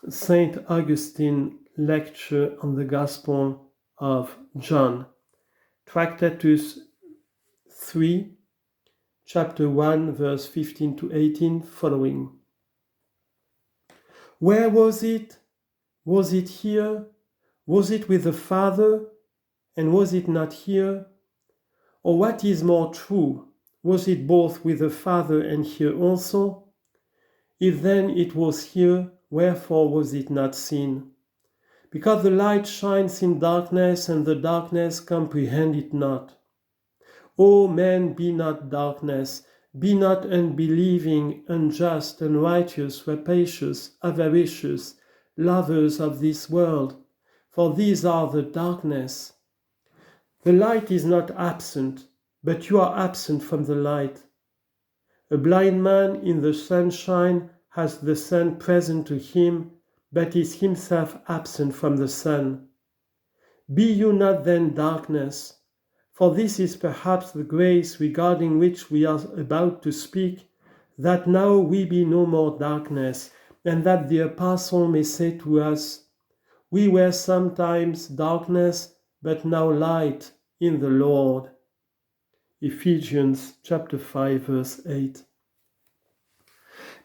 Saint Augustine lecture on the Gospel of John, Tractatus 3, chapter 1, verse 15 to 18, following. Where was it? Was it here? Was it with the Father? And was it not here? Or what is more true, was it both with the Father and here also? If then it was here, wherefore was it not seen? Because the light shines in darkness, and the darkness comprehend it not. O men, be not darkness, be not unbelieving, unjust, unrighteous, rapacious, avaricious, lovers of this world, for these are the darkness. The light is not absent, but you are absent from the light. A blind man in the sunshine has the sun present to him, but is himself absent from the sun. Be you not then darkness, for this is perhaps the grace regarding which we are about to speak, that now we be no more darkness, and that the apostle may say to us, we were sometimes darkness, but now light in the Lord. Ephesians chapter 5, verse 8.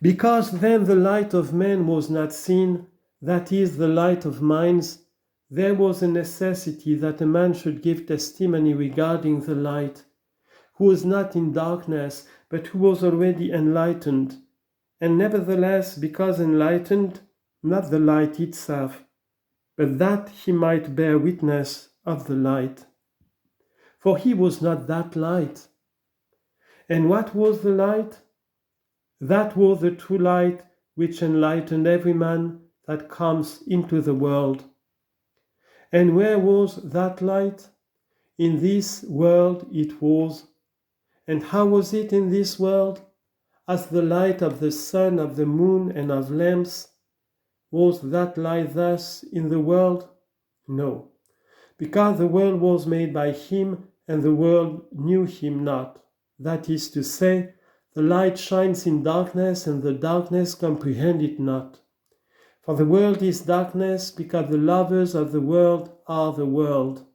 Because then the light of men was not seen, that is, the light of minds, there was a necessity that a man should give testimony regarding the light, who was not in darkness, but who was already enlightened, and nevertheless, because enlightened, not the light itself, but that he might bear witness of the light. For he was not that light. And what was the light? That was the true light which enlightened every man that comes into the world. And where was that light? In this world it was. And how was it in this world? As the light of the sun, of the moon, and of lamps. Was that light thus in the world? No, because the world was made by him, and the world knew him not. That is to say, the light shines in darkness, and the darkness comprehend it not. For the world is darkness, because the lovers of the world are the world.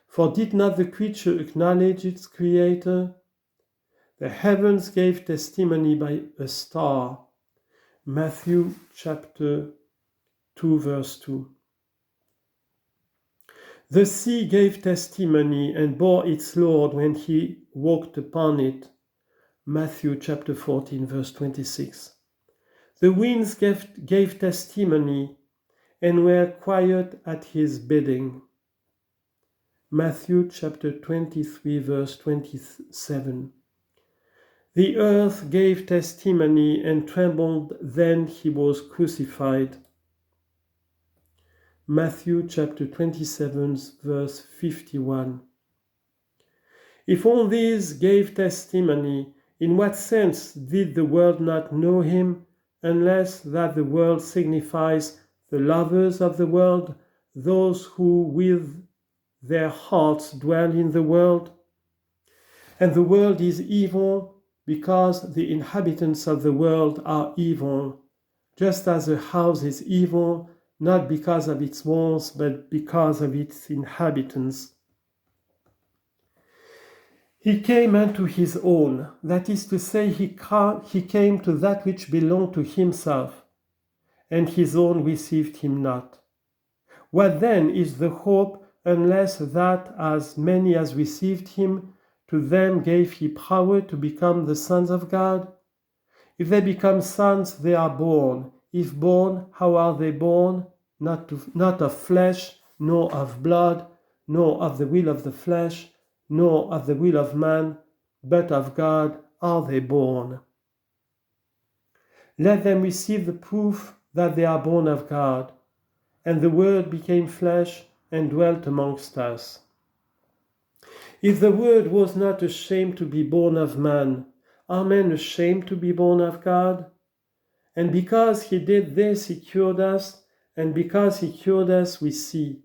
For did not the creature acknowledge its Creator? The heavens gave testimony by a star. Matthew chapter 2, verse 2. The sea gave testimony and bore its Lord when he walked upon it. Matthew chapter 14, verse 26. The winds gave testimony and were quiet at his bidding. Matthew chapter 23, verse 27. The earth gave testimony and trembled then he was crucified. Matthew chapter 27, verse 51. If all these gave testimony, in what sense did the world not know him, unless that the world signifies the lovers of the world, those who with their hearts dwell in the world? And the world is evil, because the inhabitants of the world are evil, just as a house is evil, not because of its walls, but because of its inhabitants. He came unto his own, that is to say, he came to that which belonged to himself, and his own received him not. What then is the hope, unless that as many as received him, to them gave he power to become the sons of God? If they become sons, they are born. If born, how are they born? Not of flesh, nor of blood, nor of the will of the flesh, nor of the will of man, but of God are they born. Let them receive the proof that they are born of God. And the Word became flesh and dwelt amongst us. If the Word was not ashamed to be born of man, are men ashamed to be born of God? And because he did this, he cured us, and because he cured us, we see.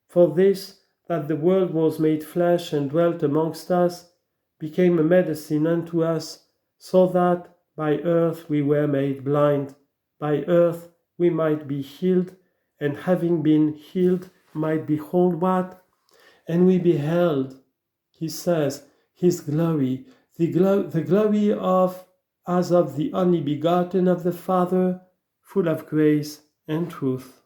For this, that the Word was made flesh and dwelt amongst us, became a medicine unto us, so that by earth we were made blind, by earth we might be healed, and having been healed, might behold what? And we beheld, he says, his glory, the glory of as of the only begotten of the Father, full of grace and truth.